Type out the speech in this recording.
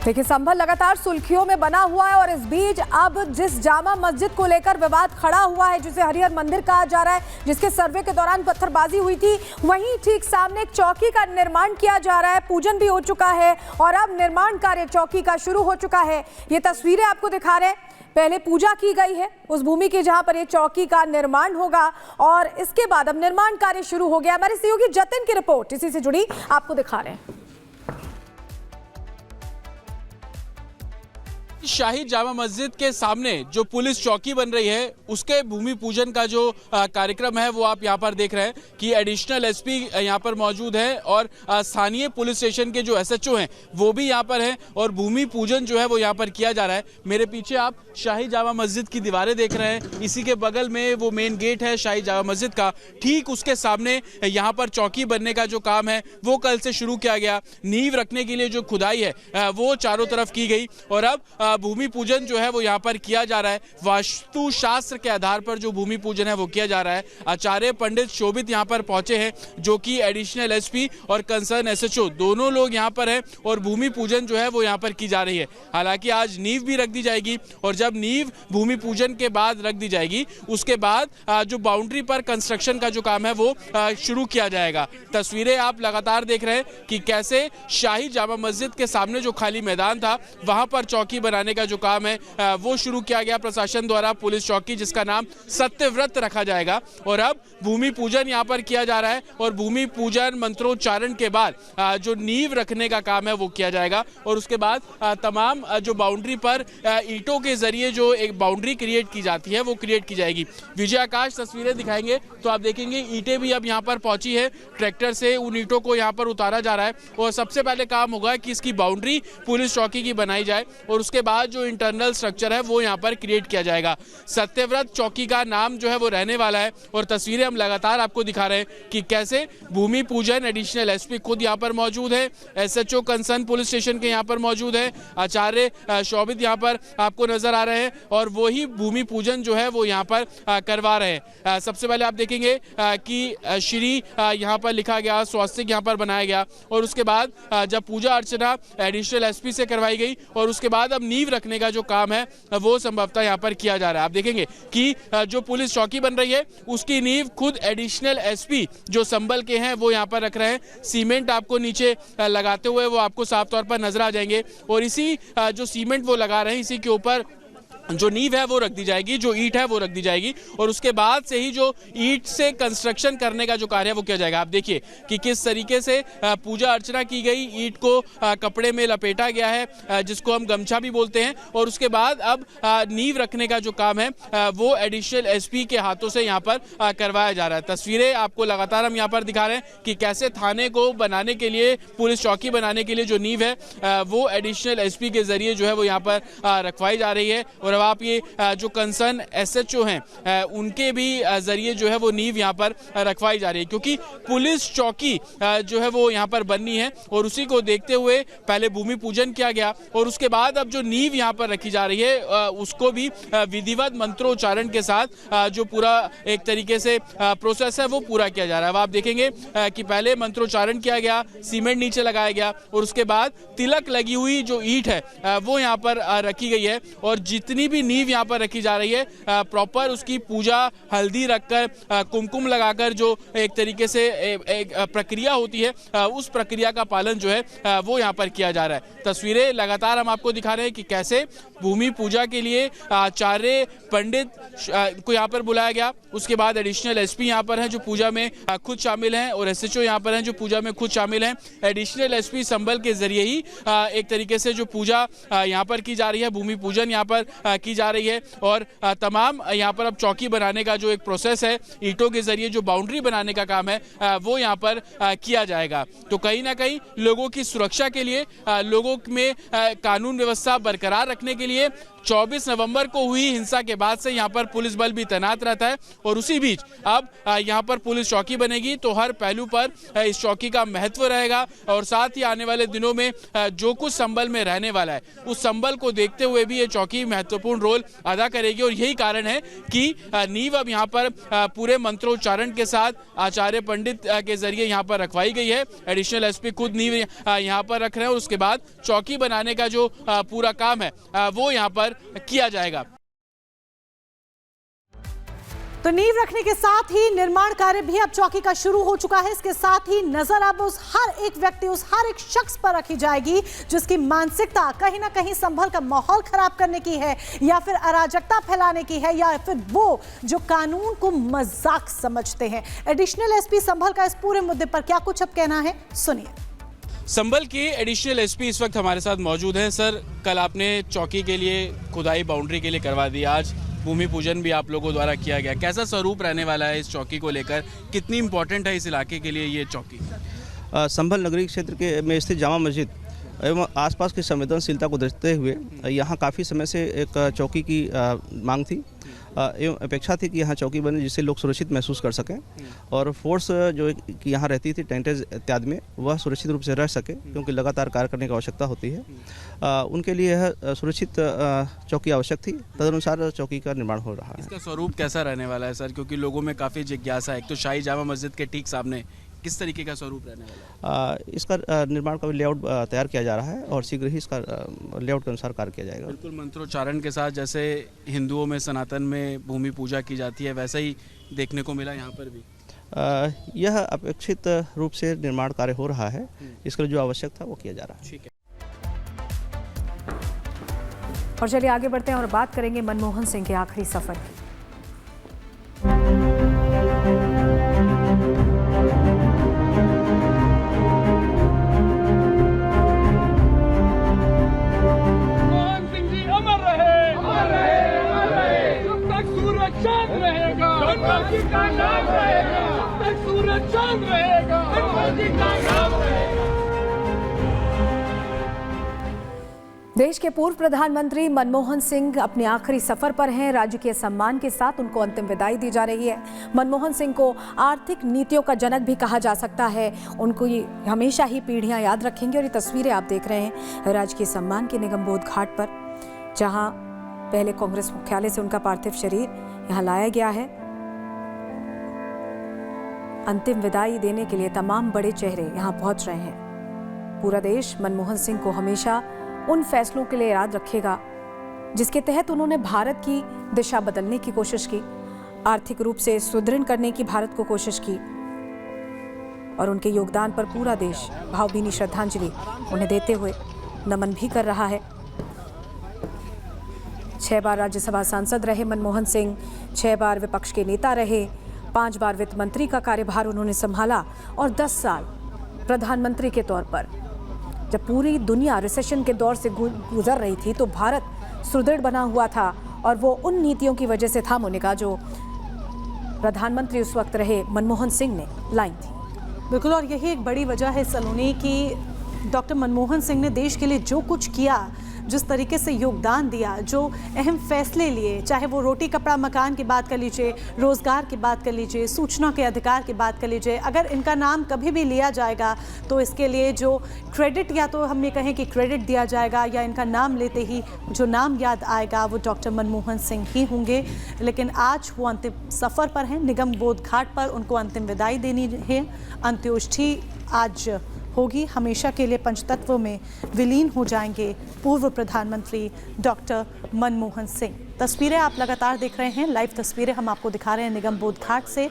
देखिए, संभल लगातार सुर्खियों में बना हुआ है और इस बीच अब जिस जामा मस्जिद को लेकर विवाद खड़ा हुआ है, जिसे हरिहर मंदिर कहा जा रहा है, जिसके सर्वे के दौरान पत्थरबाजी हुई थी, वहीं ठीक सामने एक चौकी का निर्माण किया जा रहा है। पूजन भी हो चुका है और अब निर्माण कार्य चौकी का शुरू हो चुका है। ये तस्वीरें आपको दिखा रहे हैं। पहले पूजा की गई है उस भूमि की जहां पर ये चौकी का निर्माण होगा और इसके बाद अब निर्माण कार्य शुरू हो गया। हमारे सहयोगी जतिन की रिपोर्ट इसी से जुड़ी आपको दिखा रहे हैं। शाही जामा मस्जिद के सामने जो पुलिस चौकी बन रही है उसके भूमि पूजन का जो कार्यक्रम है वो आप यहाँ पर देख रहे हैं कि एडिशनल एसपी यहाँ पर मौजूद है और स्थानीय पुलिस स्टेशन के जो एसएचओ हैं वो भी यहाँ पर हैं और भूमि पूजन जो है वो यहाँ पर किया जा रहा है। मेरे पीछे आप शाही जामा मस्जिद की दीवारें देख रहे हैं। इसी के बगल में वो मेन गेट है शाही जामा मस्जिद का। ठीक उसके सामने यहाँ पर चौकी बनने का जो काम है वो कल से शुरू किया गया। नींव रखने के लिए जो खुदाई है वो चारों तरफ की गई और अब भूमि पूजन जो है वो यहाँ पर किया जा रहा है। वास्तु शास्त्र के आधार पर जो भूमि पूजन है वो किया जा रहा है। आचार्य पंडित शोभित यहाँ पर पहुंचे हैं जो कि एडिशनल एसपी और कंसर्न एसएचओ दोनों लोग यहाँ पर हैं और भूमि पूजन जो है वो यहाँ पर की जा रही है। हालांकि आज नींव भी रख दी जाएगी और जब नींव भूमि पूजन के बाद रख दी जाएगी उसके बाद जो बाउंड्री पर कंस्ट्रक्शन का जो काम है वो शुरू किया जाएगा। तस्वीरें आप लगातार देख रहे हैं कि कैसे शाही जामा मस्जिद के सामने जो खाली मैदान था वहां पर चौकी बनाने का जो काम है वो शुरू किया गया प्रशासन द्वारा। पुलिस चौकी जिसका नाम सत्यव्रत रखा जाएगा और अब भूमि पूजन यहाँ पर किया जा रहा है और भूमि पूजन मंत्रोच्चारण के बाद जो नींव रखने का काम है वो किया जाएगा और उसके बाद तमाम जो बाउंड्री पर ईंटों के जरिए जो एक बाउंड्री क्रिएट की जाती है वो क्रिएट की जाएगी। विजय आकाश तस्वीरें दिखाएंगे तो आप देखेंगे ईंटें भी अब यहाँ पर पहुंची है। ट्रैक्टर से उन ईंटों को यहाँ पर उतारा जा रहा है और सबसे पहले काम होगा कि इसकी बाउंड्री पुलिस चौकी की बनाई जाए और उसके बाद जो इंटरनल स्ट्रक्चर है वो यहाँ पर क्रिएट किया जाएगा। सत्यव्रत चौकी का नाम जो है वो रहने वाला है और तस्वीरें हम लगातार आपको दिखा रहे हैं कि कैसे भूमि पूजन एडिशनल एसपी खुद यहाँ पर मौजूद है, एसएचओ कंसर्न पुलिस स्टेशन के यहाँ पर मौजूद है, आचार्य शोभित यहाँ पर आपको नजर आ रहे हैं और वही भूमि पूजन जो है वो यहाँ पर करवा रहे हैं। सबसे पहले आप देखेंगे कि श्री यहाँ पर लिखा गया, स्वास्तिक यहाँ पर बनाया गया और उसके बाद जब पूजा अर्चना एडिशनल एसपी से करवाई गई और उसके बाद अब नींव रखने का जो काम है वो संभवतः यहाँ पर किया जा रहा है। आप देखेंगे कि जो पुलिस चौकी बन रही है उसकी नींव खुद एडिशनल एसपी जो संभल के हैं वो यहाँ पर रख रहे हैं। सीमेंट आपको नीचे लगाते हुए वो आपको साफ तौर पर नजर आ जाएंगे और इसी जो सीमेंट वो लगा रहे हैं इसी के ऊपर जो नींव है वो रख दी जाएगी, जो ईंट है वो रख दी जाएगी और उसके बाद से ही जो ईंट से कंस्ट्रक्शन करने का जो कार्य है वो किया जाएगा। आप देखिए कि किस तरीके से पूजा अर्चना की गई, ईंट को कपड़े में लपेटा गया है जिसको हम गमछा भी बोलते हैं और उसके बाद अब नींव रखने का जो काम है वो एडिशनल एसपी के हाथों से यहाँ पर करवाया जा रहा है। तस्वीरें आपको लगातार हम यहाँ पर दिखा रहे हैं कि कैसे थाने को बनाने के लिए, पुलिस चौकी बनाने के लिए जो नींव है वो एडिशनल एसपी के जरिए जो है वो यहाँ पर रखवाई जा रही है और आप ये जो कंसर्न एसएचओ हैं उनके भी जरिए जो है वो नींव यहाँ पर रखवाई जा रही है क्योंकि पुलिस चौकी जो है वो यहाँ पर बननी है और उसी को देखते हुए पहले भूमि पूजन किया गया और उसके बाद अब जो नींव यहाँ पर रखी जा रही है उसको भी विधिवत मंत्रोच्चारण के साथ जो पूरा एक तरीके से प्रोसेस है वो पूरा किया जा रहा है। अब आप देखेंगे कि पहले मंत्रोच्चारण किया गया, सीमेंट नीचे लगाया गया और उसके बाद तिलक लगी हुई जो ईंट है वो यहाँ पर रखी गई है और जितनी भी नींव यहाँ पर रखी जा रही है प्रॉपर उसकी पूजा हल्दी रखकर कुमकुम लगाकर जो एक तरीके से एक प्रक्रिया होती है उस प्रक्रिया का पालन जो है वो यहाँ पर किया जा रहा है। तस्वीरें लगातार हम आपको दिखा रहे हैं कि कैसे भूमि पूजा के लिए आचार्य पंडित को यहाँ पर बुलाया गया। उसके बाद एडिशनल एसपी यहाँ पर हैं जो पूजा में खुद शामिल हैं और एसएचओ यहाँ पर हैं जो पूजा में खुद शामिल हैं। एडिशनल एसपी संभल के जरिए ही एक तरीके से जो पूजा यहाँ पर की जा रही है, भूमि पूजन यहाँ पर की जा रही है और तमाम यहाँ पर अब चौकी बनाने का जो एक प्रोसेस है, ईंटों के जरिए जो बाउंड्री बनाने का काम है वो यहाँ पर किया जाएगा। तो कहीं ना कहीं लोगों की सुरक्षा के लिए, लोगों में कानून व्यवस्था बरकरार रखने के लिए 24 नवंबर को हुई हिंसा के बाद से यहाँ पर पुलिस बल भी तैनात रहता है और उसी बीच अब यहाँ पर पुलिस चौकी बनेगी तो हर पहलू पर इस चौकी का महत्व रहेगा और साथ ही आने वाले दिनों में जो कुछ संभल में रहने वाला है उस संभल को देखते हुए भी ये चौकी महत्वपूर्ण रोल अदा करेगी। और यही कारण है कि नींव अब यहाँ पर पूरे मंत्रोच्चारण के साथ आचार्य पंडित के जरिए यहाँ पर रखवाई गई है। एडिशनल एसपी खुद नींव यहाँ पर रख रहे हैं और उसके बाद चौकी बनाने का जो पूरा काम है वो यहाँ पर किया जाएगा। तो नींव रखने के साथ ही निर्माण कार्य भी अब चौकी का शुरू हो चुका है। इसके साथ ही नजर अब उस हर एक व्यक्ति, उस हर एक शख्स पर रखी जाएगी जिसकी मानसिकता कहीं ना कहीं संभल का माहौल खराब करने की है या फिर अराजकता फैलाने की है या फिर वो जो कानून को मजाक समझते हैं। एडिशनल एसपी संभल का इस पूरे मुद्दे पर क्या कुछ अब कहना है, सुनिए। संभल के एडिशनल एसपी इस वक्त हमारे साथ मौजूद हैं। सर, कल आपने चौकी के लिए खुदाई बाउंड्री के लिए करवा दी, आज भूमि पूजन भी आप लोगों द्वारा किया गया, कैसा स्वरूप रहने वाला है इस चौकी को लेकर, कितनी इंपॉर्टेंट है इस इलाके के लिए ये चौकी? संभल नगरीय क्षेत्र के में स्थित जामा मस्जिद एवं आसपास की संवेदनशीलता को देखते हुए यहाँ काफ़ी समय से एक चौकी की मांग थी एवं अपेक्षा थी कि यहाँ चौकी बने जिससे लोग सुरक्षित महसूस कर सकें और फोर्स जो कि यहाँ रहती थी टेंटेज इत्यादि में वह सुरक्षित रूप से रह सके क्योंकि लगातार कार्य करने की आवश्यकता होती है। उनके लिए यह सुरक्षित चौकी आवश्यक थी, तदनुसार चौकी का निर्माण हो रहा है। इसका स्वरूप कैसा रहने वाला है सर, क्योंकि लोगों में काफ़ी जिज्ञासा है। एक तो शाही जामा मस्जिद के ठीक सामने किस तरीके का स्वरूप रहने वाला है? इसका निर्माण का लेआउट तैयार किया जा रहा है और शीघ्र ही इसका लेआउट के अनुसार कार्य किया जाएगा। बिल्कुल मंत्रोच्चारण के साथ जैसे हिंदुओं में सनातन में भूमि पूजा की जाती है वैसा ही देखने को मिला यहाँ पर भी। यह अपेक्षित रूप से निर्माण कार्य हो रहा है, इसके लिए जो आवश्यक था वो किया जा रहा है। ठीक है। और चलिए आगे बढ़ते हैं और बात करेंगे मनमोहन सिंह के आखिरी सफर की। देश के पूर्व प्रधानमंत्री मनमोहन सिंह अपने आखिरी सफर पर हैं। राज्य के सम्मान के साथ उनको अंतिम विदाई दी जा रही है। मनमोहन सिंह को आर्थिक नीतियों का जनक भी कहा जा सकता है। उनको हमेशा ही पीढ़ियां याद रखेंगे। और ये तस्वीरें आप देख रहे हैं राज्य के सम्मान के निगमबोध घाट पर, जहां पहले कांग्रेस मुख्यालय से उनका पार्थिव शरीर यहां लाया गया है। अंतिम विदाई देने के लिए तमाम बड़े चेहरे यहां पहुंच रहे हैं। पूरा देश मनमोहन सिंह को हमेशा उन फैसलों के लिए याद रखेगा जिसके तहत उन्होंने भारत की दिशा बदलने की कोशिश की, आर्थिक रूप से सुदृढ़ करने की भारत को कोशिश की और उनके योगदान पर पूरा देश भावभीनी श्रद्धांजलि उन्हें देते हुए नमन भी कर रहा है। 6 बार राज्यसभा सांसद रहे मनमोहन सिंह, 6 बार विपक्ष के नेता रहे, 5 बार वित्त मंत्री का कार्यभार उन्होंने संभाला और 10 साल प्रधानमंत्री के तौर पर। जब पूरी दुनिया रिसेशन के दौर से गुजर रही थी तो भारत सुदृढ़ बना हुआ था और वो उन नीतियों की वजह से था मोनिका जो प्रधानमंत्री उस वक्त रहे मनमोहन सिंह ने लाई थी। बिल्कुल, और यही एक बड़ी वजह है सलोनी कि डॉक्टर मनमोहन सिंह ने देश के लिए जो कुछ किया, जिस तरीके से योगदान दिया, जो अहम फैसले लिए, चाहे वो रोटी कपड़ा मकान की बात कर लीजिए, रोज़गार की बात कर लीजिए, सूचना के अधिकार की बात कर लीजिए, अगर इनका नाम कभी भी लिया जाएगा तो इसके लिए जो क्रेडिट, या तो हम ये कहें कि क्रेडिट दिया जाएगा या इनका नाम लेते ही जो नाम याद आएगा वो डॉक्टर मनमोहन सिंह ही होंगे। लेकिन आज वो अंतिम सफ़र पर हैं, निगमबोध घाट पर उनको अंतिम विदाई देनी है। अंत्योष्ठी आज होगी, हमेशा के लिए पंचतत्व में विलीन हो जाएंगे पूर्व प्रधानमंत्री डॉक्टर मनमोहन सिंह। तस्वीरें आप लगातार देख रहे हैं, लाइव तस्वीरें हम आपको दिखा रहे हैं निगमबोध घाट से।